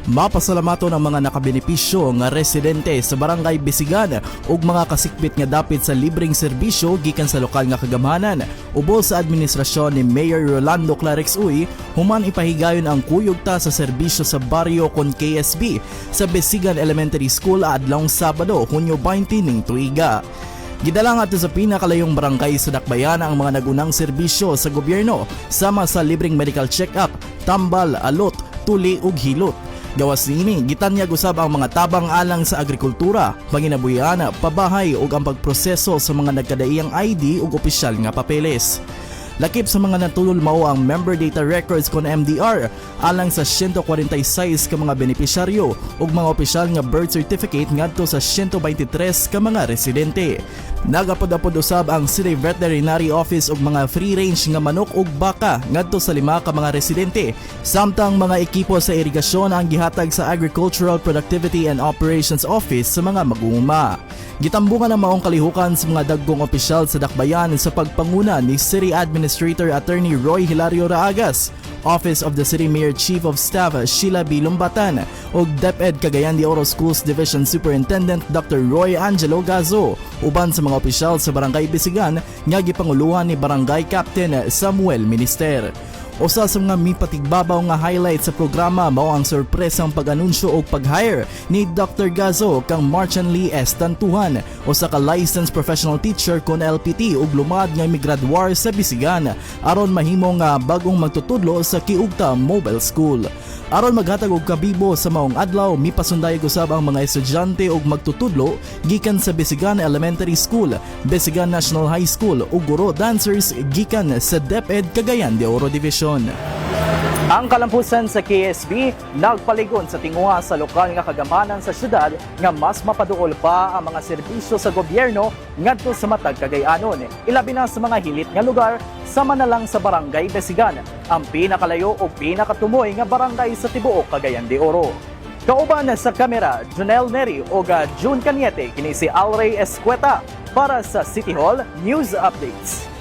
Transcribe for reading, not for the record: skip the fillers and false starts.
Mapasalamato ng mga nakabenepisyo nga residente sa Barangay Bisigan ug mga kasikbit nga dapit sa libreng serbisyo gikan sa lokal nga kagamhanan. Ubos sa administrasyon ni Mayor Rolando Clarix Uy, human ipahigayon ang kuyog ta sa serbisyo sa baryo kon KSB sa Bisigan Elementary School adlawng Sabado, Hunyo 20 ning tuiga. Gidala nga sa pinakalayong barangay sa Dakbayan ang mga nagunang serbisyo sa gobyerno sama sa libreng medical check-up, tambal, alot, tuli ug hilot. Gawas niini, gitanyag usab ang mga tabang alang sa agrikultura, panginabuhian, pabahay ug ang pagproseso sa mga nagkadaiyang ID ug opisyal nga papeles. Lakip sa mga natulol mao ang member data records kon MDR alang sa 146 ka mga benepisyaryo ug mga opisyal nga birth certificate ngadto sa 123 ka mga residente. Nagapod-apod usab ang City Veterinary Office ug mga free-range nga manok ug baka ngadto sa 5 ka mga residente. Samtang mga ekipo sa irigasyon ang gihatag sa Agricultural Productivity and Operations Office sa mga magunguma. Gitambungan ang maong kalihukan sa mga daggong opisyal sa Dakbayan sa pagpanguna ni City Administrator Attorney Roy Hilario Raagas, Office of the City Mayor Chief of Staff Sheila B. Lumbatan ug DepEd Cagayan de Oro Schools Division Superintendent Dr. Roy Angelo Gazo, uban sa mga opisyal sa Barangay Bisigan nga gipanguluhan ni Barangay Captain Samuel Minister. Usa sa mga mipatigbabaw nga highlight sa programa mao ang sorpresang pag-anunsyo o pag-hire ni Dr. Gazo kang Marchan Lee S. Tantuhan, usa ka licensed professional teacher kon LPT ug lumad nga migraduar sa Bisigan aron mahimo nga bagong magtutudlo sa Kiugta Mobile School. Aron maghatag og kabibo sa maong adlaw, mipasundayag usab ang mga estudyante og magtutudlo gikan sa Bisigan Elementary School, Bisigan National High School ug guro dancers gikan sa DepEd Cagayan de Oro Division. Ang kalampusan sa KSB nagpaligon sa tinguha sa lokal nga kagamanan sa syudad nga mas mapaduol pa ang mga serbisyo sa gobyerno ngadto sa matag Cagayanon. Ilabi na sa mga hilit nga lugar sama na lang sa Barangay Bisigan, ang pinakalayo o pinakatumoy nga barangay sa tibuok Cagayan de Oro. Kauban sa kamera, Jonel Neri o June Cañete, kini si Alray Escueta para sa City Hall News Updates.